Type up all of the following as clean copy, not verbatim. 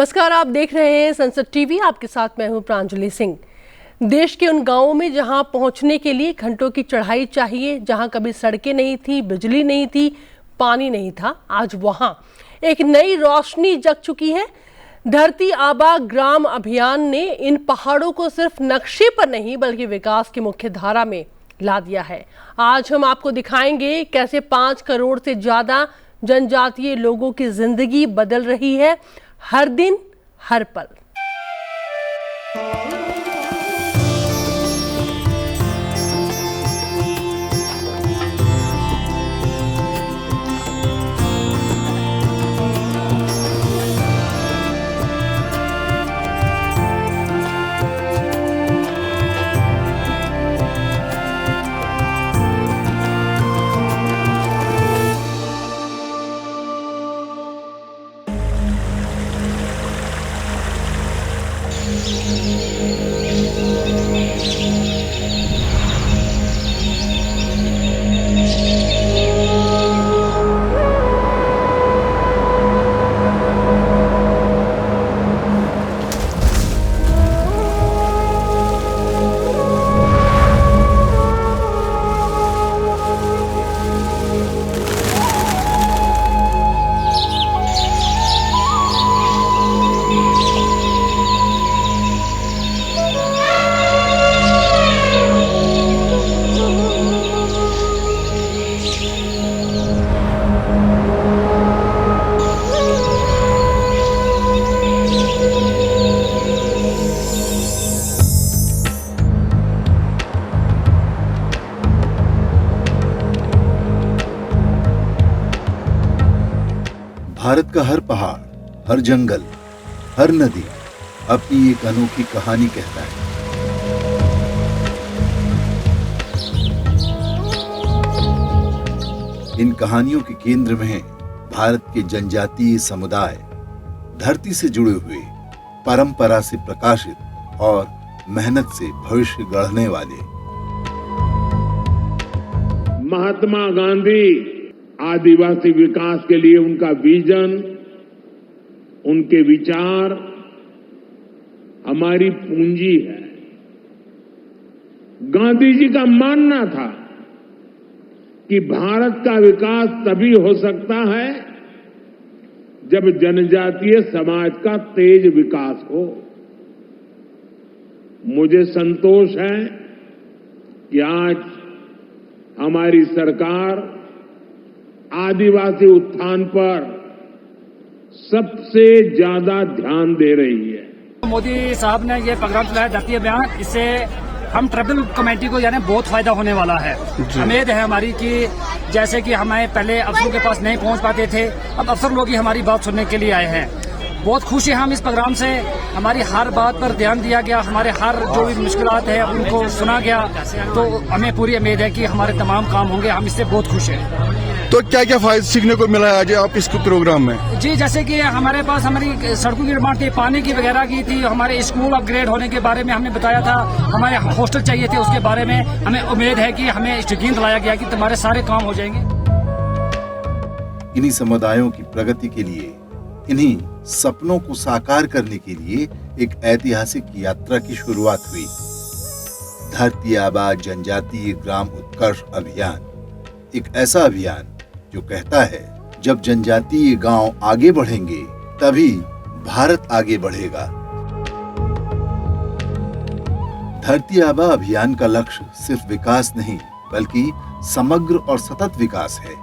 नमस्कार, आप देख रहे हैं संसद टीवी। आपके साथ मैं हूं प्रांजलि सिंह। देश के उन गांवों में जहां पहुंचने के लिए घंटों की चढ़ाई चाहिए, जहां कभी सड़कें नहीं थी, बिजली नहीं थी, पानी नहीं था, आज वहां एक नई रोशनी जग चुकी है। धरती आबा ग्राम अभियान ने इन पहाड़ों को सिर्फ नक्शे पर नहीं बल्कि विकास की मुख्य धारा में ला दिया है। आज हम आपको दिखाएंगे कैसे 5 करोड़ से ज्यादा जनजातीय लोगों की जिंदगी बदल रही है, हर दिन हर पल। भारत का हर पहाड़, हर जंगल, हर नदी अपनी एक अनोखी कहानी कहता है। इन कहानियों के केंद्र में है भारत के जनजातीय समुदाय, धरती से जुड़े हुए, परंपरा से प्रकाशित और मेहनत से भविष्य गढ़ने वाले। महात्मा गांधी आदिवासी विकास के लिए उनका विजन, उनके विचार हमारी पूंजी है। गांधी जी का मानना था कि भारत का विकास तभी हो सकता है जब जनजातीय समाज का तेज विकास हो। मुझे संतोष है कि आज हमारी सरकार आदिवासी उत्थान पर सबसे ज्यादा ध्यान दे रही है। मोदी साहब ने ये प्रोग्राम चलाया धरती अभियान, इससे हम ट्राइबल कमेटी को यानी बहुत फायदा होने वाला है। उम्मीद है हमारी कि जैसे कि हमें पहले अफसरों के पास नहीं पहुंच पाते थे, अब अफसर लोग ही हमारी बात सुनने के लिए आए हैं। बहुत खुश हैं हम इस प्रोग्राम से। हमारी हर बात पर ध्यान दिया गया, हमारे हर जो भी मुश्किलात है उनको सुना गया, तो हमें पूरी उम्मीद है कि हमारे तमाम काम होंगे। हम इससे बहुत खुश हैं। तो क्या क्या फायदा सीखने को मिला है आज आप इस प्रोग्राम में? जी, जैसे कि हमारे पास हमारी सड़कों की निर्माण थी, पानी की वगैरह की थी, हमारे स्कूल अपग्रेड होने के बारे में हमने बताया था, हमारे हॉस्टल चाहिए थे उसके बारे में हमें उम्मीद है कि हमें यकीन दिलाया गया कि तुम्हारे सारे काम हो जाएंगे। इन्हीं समुदायों की प्रगति के लिए, इन्हीं सपनों को साकार करने के लिए एक ऐतिहासिक यात्रा की शुरुआत हुई। धरती आबा जनजातीय ग्राम उत्कर्ष अभियान एक ऐसा अभियान जो कहता है जब जनजातीय गांव आगे बढ़ेंगे तभी भारत आगे बढ़ेगा। धरती आबा अभियान का लक्ष्य सिर्फ विकास नहीं बल्कि समग्र और सतत विकास है।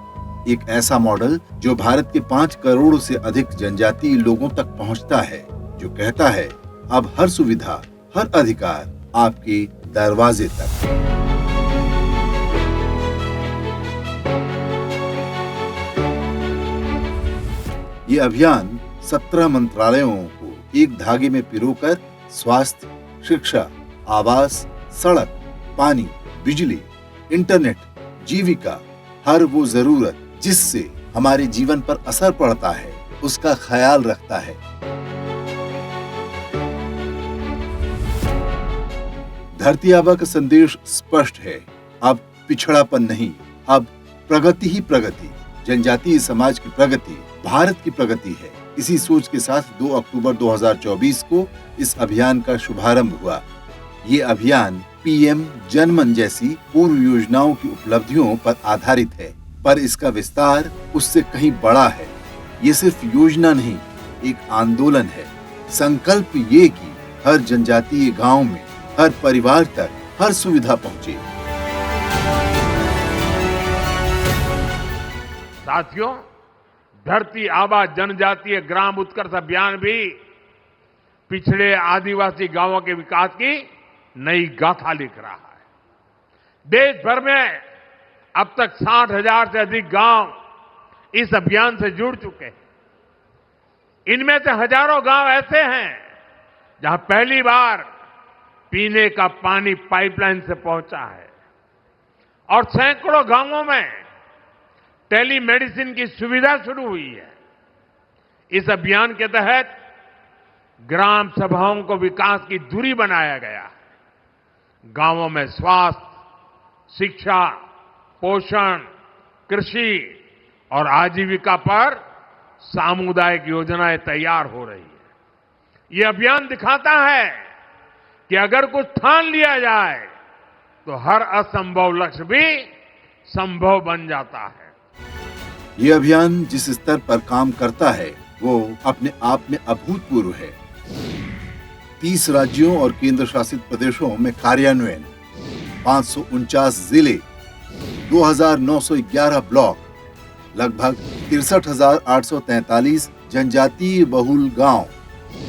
एक ऐसा मॉडल जो भारत के 5 करोड़ से अधिक जनजातीय लोगों तक पहुंचता है, जो कहता है अब हर सुविधा, हर अधिकार आपके दरवाजे तक। ये अभियान 17 मंत्रालयों को एक धागे में पिरोकर स्वास्थ्य, शिक्षा, आवास, सड़क, पानी, बिजली, इंटरनेट, जीविका, हर वो जरूरत जिससे हमारे जीवन पर असर पड़ता है, उसका ख्याल रखता है। धरती आबा का संदेश स्पष्ट है, अब पिछड़ापन नहीं, अब प्रगति ही प्रगति। जनजातीय समाज की प्रगति भारत की प्रगति है। इसी सोच के साथ 2 अक्टूबर 2024 को इस अभियान का शुभारंभ हुआ। ये अभियान पीएम जनमन जैसी पूर्व योजनाओं की उपलब्धियों पर आधारित है, पर इसका विस्तार उससे कहीं बड़ा है। ये सिर्फ योजना नहीं, एक आंदोलन है। संकल्प ये कि हर जनजातीय गांव में, हर परिवार तक हर सुविधा पहुंचे। साथियों, धरती आबा जनजातीय ग्राम उत्कर्ष अभियान भी पिछड़े आदिवासी गांवों के विकास की नई गाथा लिख रहा है। देश भर में अब तक 60,000 से अधिक गांव इस अभियान से जुड़ चुके हैं। इनमें से हजारों गांव ऐसे हैं जहां पहली बार पीने का पानी पाइपलाइन से पहुंचा है और सैकड़ों गांवों में टेलीमेडिसिन की सुविधा शुरू हुई है। इस अभियान के तहत ग्राम सभाओं को विकास की धुरी बनाया गया है। गांवों में स्वास्थ्य, शिक्षा, पोषण, कृषि और आजीविका पर सामुदायिक योजनाएं तैयार हो रही है। ये अभियान दिखाता है कि अगर कुछ ठान लिया जाए तो हर असंभव लक्ष्य भी संभव बन जाता है। ये अभियान जिस स्तर पर काम करता है वो अपने आप में अभूतपूर्व है। 30 राज्यों और केंद्र शासित प्रदेशों में कार्यान्वयन, 549 जिले, 2,911 ब्लॉक, लगभग 63,843 जनजातीय बहुल गांव,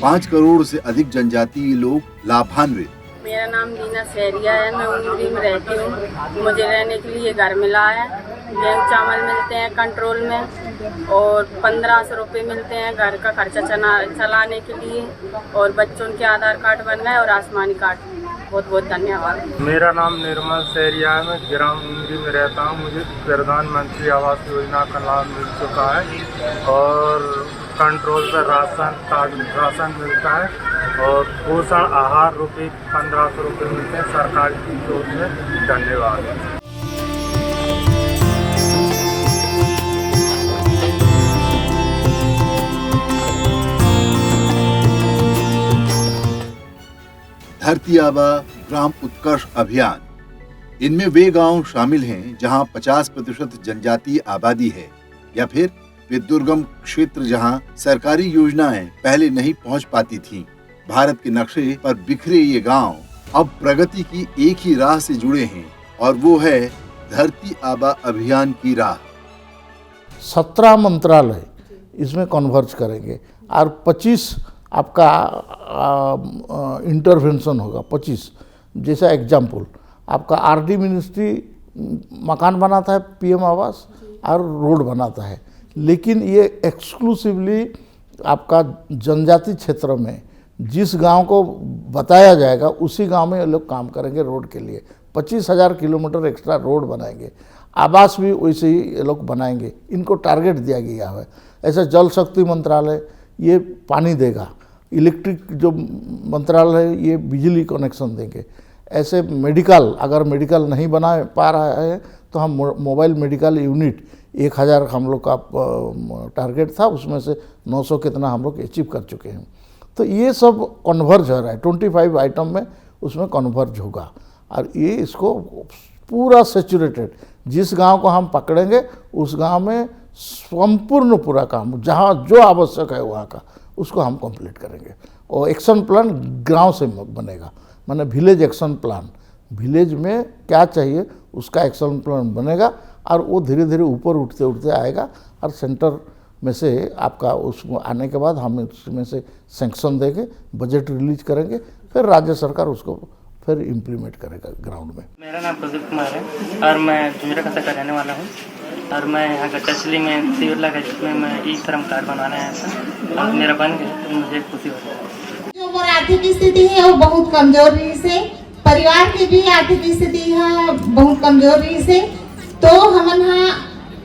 5 करोड़ से अधिक जनजातीय लोग लाभान्वित। मेरा नाम लीना सहरिया है, मैं उमरी में रहती हूँ। मुझे रहने के लिए घर मिला है। गेहूँ चावल मिलते हैं कंट्रोल में और 1,500 रुपये मिलते हैं घर का खर्चा चलाने के लिए, और बच्चों के आधार कार्ड बन गए और आसमानी कार्ड। बहुत बहुत धन्यवाद। मेरा नाम निर्मल सहरिया है, मैं ग्राम उमरी में रहता हूँ। मुझे प्रधानमंत्री आवास योजना का लाभ मिल चुका है और कंट्रोल पर राशन मिलता है और पोषण आहार रुपये 1,500 रुपये मिलते हैं सरकार की ओर से। धन्यवाद। धरती आबा ग्राम उत्कर्ष अभियान, इनमें वे गांव शामिल हैं जहां 50% जनजातीय आबादी है, या फिर वे दुर्गम क्षेत्र जहां सरकारी योजनाएं पहले नहीं पहुंच पाती थीं। भारत के नक्शे पर बिखरे ये गांव अब प्रगति की एक ही राह से जुड़े हैं और वो है धरती आबा अभियान की राह। 17 मंत्रालय इसमें कन्वर्ज करेंगे और 25 आपका इंटरवेंशन होगा। 25 जैसा एग्जाम्पल, आपका आरडी मिनिस्ट्री मकान बनाता है, पीएम आवास और रोड बनाता है, लेकिन ये एक्सक्लूसिवली आपका जनजाति क्षेत्र में जिस गांव को बताया जाएगा उसी गांव में ये लोग काम करेंगे रोड के लिए। 25,000 किलोमीटर एक्स्ट्रा रोड बनाएंगे। आवास भी वैसे ही ये लोग बनाएंगे। इनको टारगेट दिया गया है। ऐसा जल शक्ति मंत्रालय ये पानी देगा, इलेक्ट्रिक जो मंत्रालय है ये बिजली कनेक्शन देंगे। ऐसे मेडिकल, अगर मेडिकल नहीं बना पा रहा है तो हम मोबाइल मेडिकल यूनिट 1,000 हम लोग का टारगेट था, उसमें से 900 कितना हम लोग अचीव कर चुके हैं। तो ये सब कन्वर्ज हो रहा है। 25 आइटम में उसमें कन्वर्ज होगा और ये इसको पूरा सेचुरेटेड, जिस गांव को हम पकड़ेंगे उस गांव में संपूर्ण पूरा काम जहां जो आवश्यक है वहाँ का उसको हम कंप्लीट करेंगे। और एक्शन प्लान गांव से बनेगा, माने विलेज एक्शन प्लान, विलेज में क्या चाहिए उसका एक्शन प्लान बनेगा और वो धीरे धीरे ऊपर उठते उठते आएगा और सेंटर में से आपका उसमें आने के बाद हम उसमें से सैंक्शन देंगे, बजट रिलीज करेंगे, फिर राज्य सरकार उसको फिर इम्प्लीमेंट करेगा ग्राउंड में। मेरा नाम प्रदीप कुमार है और मैं जुमेरा खाता का रहने वाला हूँ और मैं यहाँ का तहसील में तिवला का जिसमें मैं ई श्रम कार्ड बनवाना है ऐसा और मेरा बन गया तो मुझे खुशी हो रही है। जो आर्थिक स्थिति है वो बहुत कमजोर रही से, परिवार की भी आर्थिक स्थिति है बहुत कमजोर रही से, तो हम यहाँ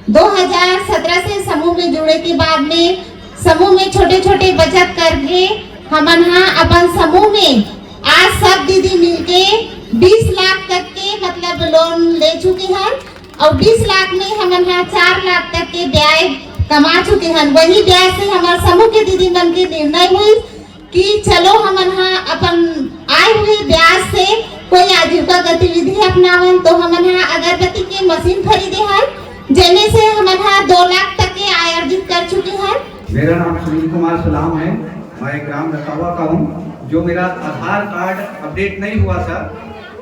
2017 से समूह में जुड़े के बाद में समूह में छोटे छोटे बचत करके हम यहाँ अपन समूह में आज सब दीदी मिलके 20 लाख तक के मतलब लोन ले चुके हैं और 20 लाख में हम यहाँ 4 लाख तक के ब्याज कमा चुके हैं। वही ब्याज से हमारे समूह के दीदी मन के निर्णय हुई कि चलो हम यहाँ अपन आए हुए ब्याज से कोई आजीविका गतिविधि अपनावन। तो हम यहाँ अगरबत्ती की मशीन खरीदे हैं, जिनमें से हम यहाँ 2 लाख तक के आय अर्जित कर चुके हैं। मेरा नाम सुनील कुमार सलाम है, मैं ग्राम रतावा का हूँ। जो मेरा आधार कार्ड अपडेट नहीं हुआ था,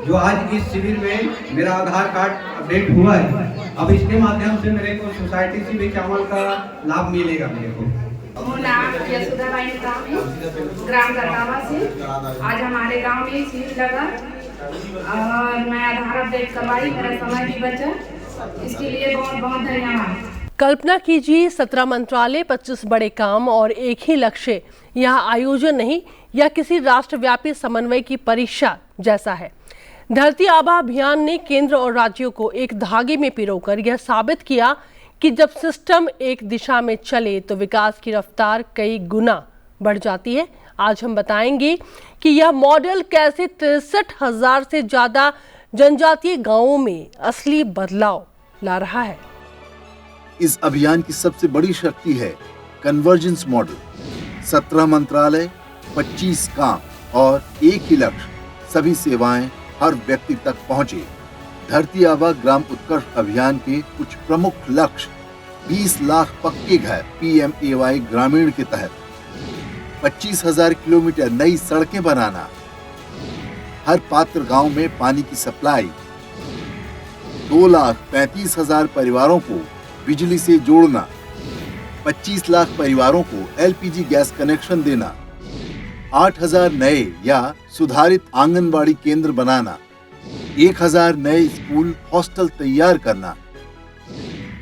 जो आज इस शिविर में मेरा आधार कार्ड अपडेट हुआ है, अब इसके माध्यम से मेरे को सोसाइटी से भी चावल का लाभ मिलेगा मेरे को। नाम यशोदाबाई नाम है, ग्राम रतावा से। आज हमारे गांव में शिविर लगा और मैं आधार अपडेट करवाई, मेरा समय भी बचा, इसके लिए बहुत बहुत धन्यवाद। कल्पना कीजिए 17 मंत्रालय, 25 बड़े काम और एक ही लक्ष्य। यह आयोजन नहीं, यह किसी राष्ट्रव्यापी समन्वय की परीक्षा जैसा है। धरती आबा अभियान ने केंद्र और राज्यों को एक धागे में पिरोकर यह साबित किया कि जब सिस्टम एक दिशा में चले तो विकास की रफ्तार कई गुना बढ़ जाती है। आज हम बताएंगे कि यह मॉडल कैसे 63,000 से ज्यादा जनजातीय गांवों में असली बदलाव ला रहा है। इस अभियान की सबसे बड़ी शक्ति है कन्वर्जेंस मॉडल। 17 मंत्रालय, 25 काम और एक ही लक्ष्य, सभी सेवाएं हर व्यक्ति तक पहुंचे। धरती आबा ग्राम उत्कर्ष अभियान के कुछ प्रमुख लक्ष्य: 20 लाख पक्के घर PMAY ग्रामीण के तहत, 25,000 किलोमीटर नई सड़कें बनाना, हर पात्र गांव में पानी की सप्लाई, 2,35,000 परिवारों को बिजली से जोड़ना, 25 लाख परिवारों को LPG गैस कनेक्शन देना, 8,000 नए या सुधारित आंगनबाड़ी केंद्र बनाना, 1,000 नए स्कूल हॉस्टल तैयार करना,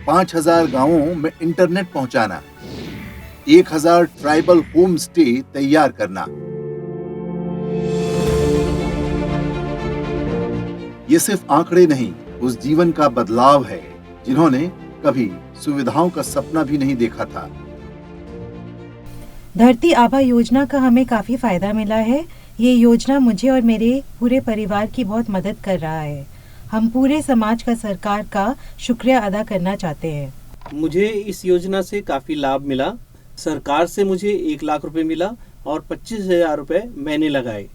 5,000 गांवों में इंटरनेट पहुंचाना, 1,000 ट्राइबल होम स्टे तैयार करना। ये सिर्फ आंकड़े नहीं, उस जीवन का बदलाव है जिन्होंने कभी सुविधाओं का सपना भी नहीं देखा था। धरती आबा योजना का हमें काफ़ी फ़ायदा मिला है। ये योजना मुझे और मेरे पूरे परिवार की बहुत मदद कर रहा है। हम पूरे समाज का सरकार का शुक्रिया अदा करना चाहते हैं। मुझे इस योजना से काफ़ी लाभ मिला। सरकार से मुझे 1 लाख रुपए मिला और 25,000 रुपए मैंने लगाए।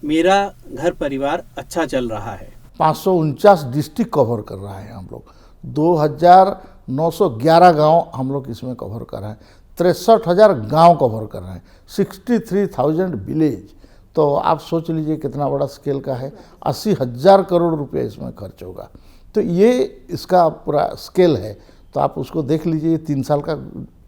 मेरा घर परिवार अच्छा चल रहा है। 549 डिस्ट्रिक्ट कवर कर रहा है हम लोग। 2,911 गांव हम लोग इसमें कवर कर रहे हैं। 63,000 गांव कवर कर रहे हैं। 63,000 विलेज। तो आप सोच लीजिए कितना बड़ा स्केल का है। 80,000 करोड़ रुपए इसमें खर्च होगा। तो ये इसका पूरा स्केल है। तो आप उसको देख लीजिए। ये 3 साल का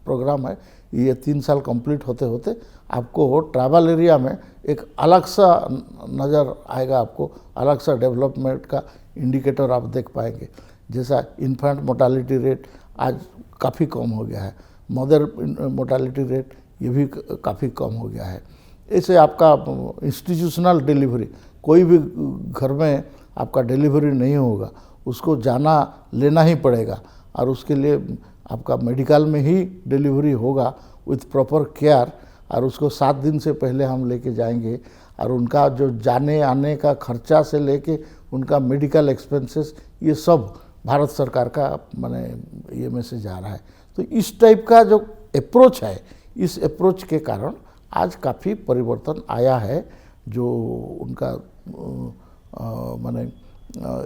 प्रोग्राम है। ये 3 साल कंप्लीट होते होते आपको ट्राइबल एरिया में एक अलग सा नज़र आएगा। आपको अलग सा डेवलपमेंट का इंडिकेटर आप देख पाएंगे। जैसा इन्फेंट मोर्टालिटी रेट आज काफ़ी कम हो गया है। मदर मोर्टालिटी रेट ये भी काफ़ी कम हो गया है। ऐसे आपका इंस्टीट्यूशनल डिलीवरी, कोई भी घर में आपका डिलीवरी नहीं होगा, उसको जाना लेना ही पड़ेगा और उसके लिए आपका मेडिकल में ही डिलीवरी होगा विथ प्रॉपर केयर। और उसको 7 दिन से पहले हम लेके जाएंगे और उनका जो जाने आने का खर्चा से लेके उनका मेडिकल एक्सपेंसेस, ये सब भारत सरकार का माने ये में से जा रहा है। तो इस टाइप का जो अप्रोच है, इस अप्रोच के कारण आज काफ़ी परिवर्तन आया है। जो उनका माने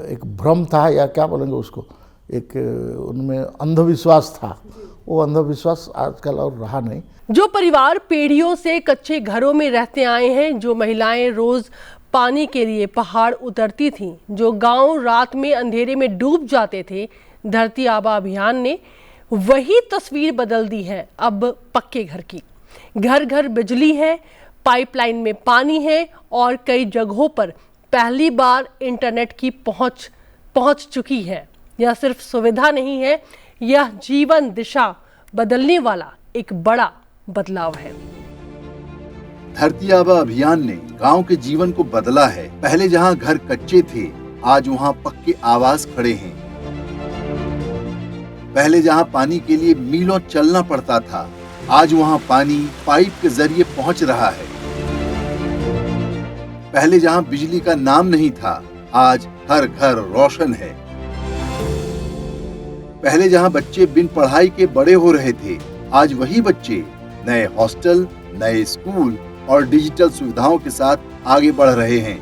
एक भ्रम था या क्या बोलेंगे उसको, एक उनमें अंधविश्वास था, वो अंधविश्वास आजकल और रहा नहीं। जो परिवार पीढ़ियों से कच्चे घरों में रहते आए हैं, जो महिलाएं रोज पानी के लिए पहाड़ उतरती थीं, जो गांव रात में अंधेरे में डूब जाते थे, धरती आबा अभियान ने वही तस्वीर बदल दी है। अब पक्के घर की, घर घर बिजली है, पाइपलाइन में पानी है और कई जगहों पर पहली बार इंटरनेट की पहुंच चुकी है। यह सिर्फ सुविधा नहीं है, यह जीवन दिशा बदलने वाला एक बड़ा बदलाव है। धरती आबा अभियान ने गांव के जीवन को बदला है। पहले जहां घर कच्चे थे, आज वहां पक्के आवास खड़े हैं। पहले जहां पानी के लिए मीलों चलना पड़ता था, आज वहां पानी पाइप के जरिए पहुंच रहा है। पहले जहां बिजली का नाम नहीं था, आज हर घर रोशन है। पहले जहां बच्चे बिन पढ़ाई के बड़े हो रहे थे, आज वही बच्चे नए हॉस्टल, नए स्कूल और डिजिटल सुविधाओं के साथ आगे बढ़ रहे हैं।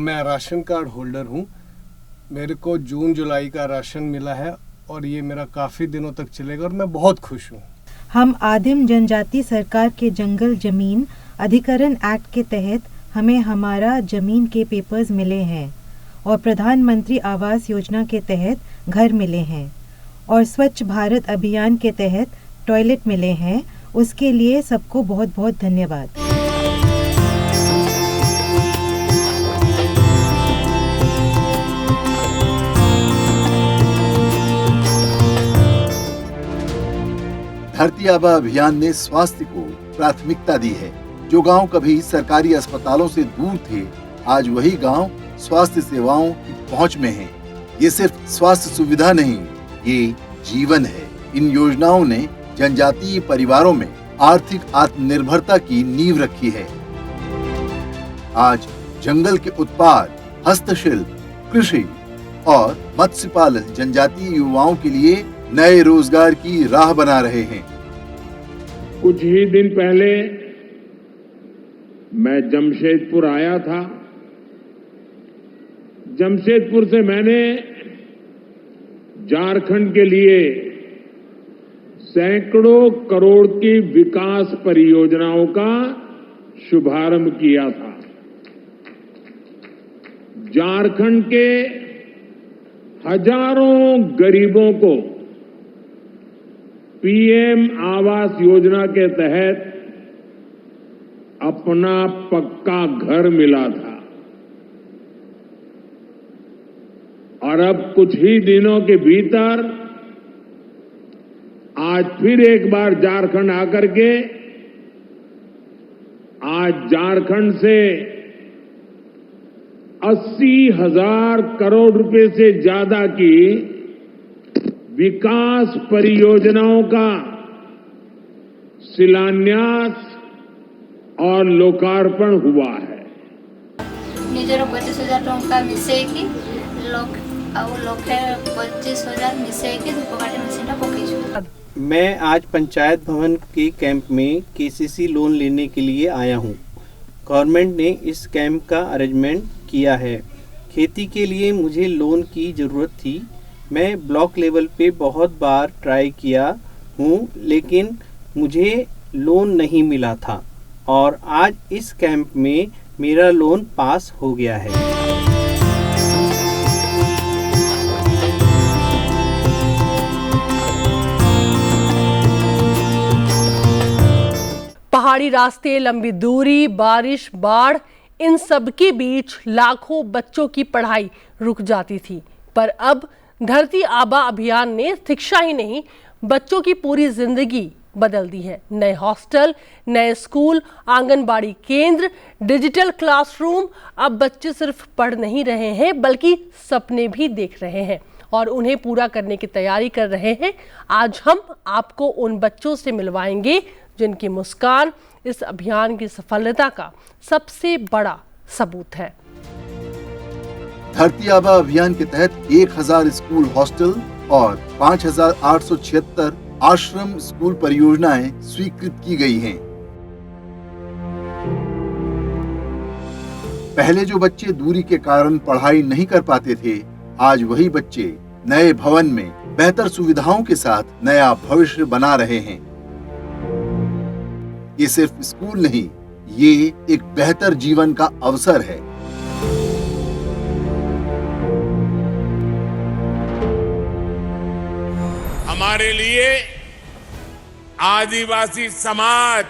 मैं राशन कार्ड होल्डर हूं। मेरे को जून जुलाई का राशन मिला है और ये मेरा काफ़ी दिनों तक चलेगा और मैं बहुत खुश हूं। हम आदिम जनजाति सरकार के जंगल जमीन अधिकरण एक्ट के तहत हमें हमारा जमीन के पेपर्स मिले हैं और प्रधानमंत्री आवास योजना के तहत घर मिले हैं और स्वच्छ भारत अभियान के तहत टॉयलेट मिले हैं। उसके लिए सबको बहुत बहुत धन्यवाद। धरती आबा अभियान ने स्वास्थ्य को प्राथमिकता दी है। जो गांव कभी सरकारी अस्पतालों से दूर थे, आज वही गांव स्वास्थ्य सेवाओं की पहुंच में हैं। ये सिर्फ स्वास्थ्य सुविधा नहीं, ये जीवन है। इन योजनाओं ने जनजातीय परिवारों में आर्थिक आत्मनिर्भरता की नींव रखी है। आज जंगल के उत्पाद, हस्तशिल्प, कृषि और मत्स्य पालन जनजातीय युवाओं के लिए नए रोजगार की राह बना रहे हैं। कुछ ही दिन पहले मैं जमशेदपुर आया था। जमशेदपुर से मैंने झारखंड के लिए सैकड़ों करोड़ की विकास परियोजनाओं का शुभारंभ किया था। झारखंड के हजारों गरीबों को पीएम आवास योजना के तहत अपना पक्का घर मिला था और अब कुछ ही दिनों के भीतर आज फिर एक बार झारखंड आकर के आज झारखंड से 80,000 करोड़ रुपए से ज्यादा की विकास परियोजनाओं का शिलान्यास और लोकार्पण हुआ है। निजर 25,000 टंका मिसेकी लोके 25,000 मिसेकी धूपकाठी मशीन पकईछु। मैं आज पंचायत भवन के कैंप में केसीसी लोन लेने के लिए आया हूं। गवर्नमेंट ने इस कैंप का अरेंजमेंट किया है। खेती के लिए मुझे लोन की ज़रूरत थी। मैं ब्लॉक लेवल पे बहुत बार ट्राई किया हूँ, लेकिन मुझे लोन नहीं मिला था और आज इस कैंप में मेरा लोन पास हो गया है। पहाड़ी रास्ते, लंबी दूरी, बारिश, बाढ़, इन सब के बीच लाखों बच्चों की पढ़ाई रुक जाती थी। पर अब धरती आबा अभियान ने शिक्षा ही नहीं, बच्चों की पूरी जिंदगी बदल दी है। नए हॉस्टल, नए स्कूल, आंगनबाड़ी केंद्र, डिजिटल क्लासरूम। अब बच्चे सिर्फ पढ़ नहीं रहे हैं बल्कि सपने भी देख रहे हैं और उन्हें पूरा करने की तैयारी कर रहे हैं। आज हम आपको उन बच्चों से मिलवाएंगे जिनकी मुस्कान इस अभियान की सफलता का सबसे बड़ा सबूत है। धरती आबा अभियान के तहत 1000 स्कूल हॉस्टल और 5,876 आश्रम स्कूल परियोजनाएं स्वीकृत की गई हैं। पहले जो बच्चे दूरी के कारण पढ़ाई नहीं कर पाते थे, आज वही बच्चे नए भवन में बेहतर सुविधाओं के साथ नया भविष्य बना रहे हैं। ये सिर्फ स्कूल नहीं, ये एक बेहतर जीवन का अवसर है। हमारे लिए आदिवासी समाज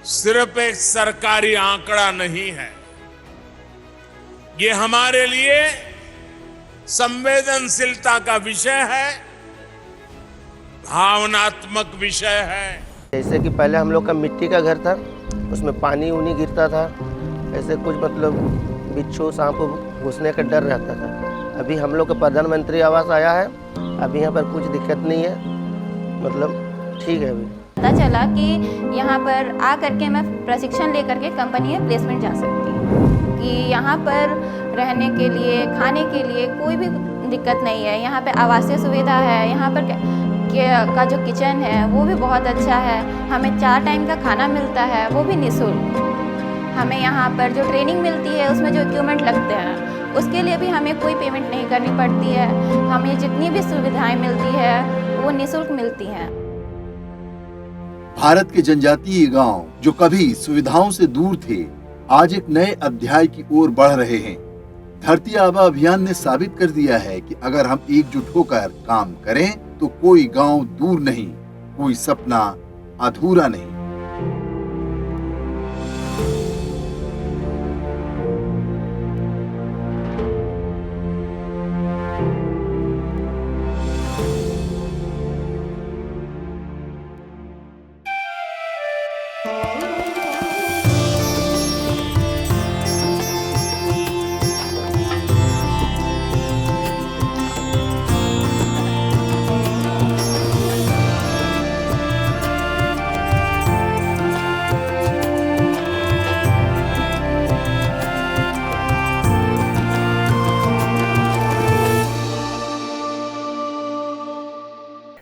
सिर्फ एक सरकारी आंकड़ा नहीं है, ये हमारे लिए संवेदनशीलता का विषय है, भावनात्मक विषय है। जैसे कि पहले हम लोग का मिट्टी का घर था, उसमें पानी उनी गिरता था, ऐसे कुछ मतलब बिच्छू सांप घुसने का डर रहता था। अभी हम लोग का प्रधानमंत्री आवास आया है, अभी यहाँ पर कुछ दिक्कत नहीं है, मतलब ठीक है। अभी पता चला कि यहाँ पर आ करके मैं प्रशिक्षण लेकर के कंपनी में प्लेसमेंट जा सकती हूँ, कि यहाँ पर रहने के लिए, खाने के लिए कोई भी दिक्कत नहीं है। यहाँ पे आवासीय सुविधा है, यहाँ पर का जो किचन है वो भी बहुत अच्छा है। हमें 4 टाइम का खाना मिलता है, वो भी निःशुल्क। हमें यहाँ पर जो ट्रेनिंग मिलती है उसमें जो इक्विपमेंट लगते हैं उसके लिए भी हमें कोई पेमेंट नहीं करनी पड़ती है। हमें जितनी भी सुविधाएं मिलती है वो निःशुल्क मिलती हैं। भारत के जनजातीय गांव जो कभी सुविधाओं से दूर थे, आज एक नए अध्याय की ओर बढ़ रहे हैं। धरती आबा अभियान ने साबित कर दिया है कि अगर हम एकजुट होकर काम करें तो कोई गांव दूर नहीं, कोई सपना अधूरा नहीं।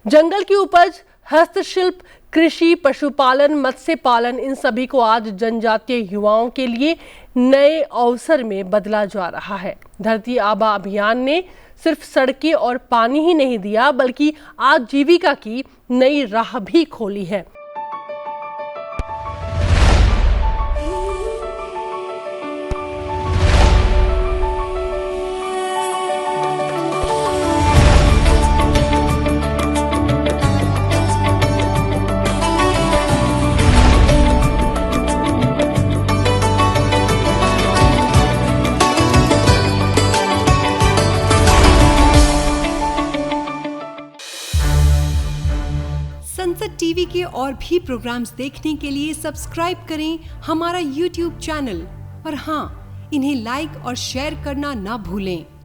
जंगल की उपज, हस्तशिल्प, कृषि, पशुपालन, मत्स्य पालन, इन सभी को आज जनजातीय युवाओं के लिए नए अवसर में बदला जा रहा है। धरती आबा अभियान ने सिर्फ सड़कें और पानी ही नहीं दिया, बल्कि आजीविका की नई राह भी खोली है। संसद टीवी के और भी प्रोग्राम्स देखने के लिए सब्सक्राइब करें हमारा YouTube चैनल और हाँ, इन्हें लाइक और शेयर करना ना भूलें।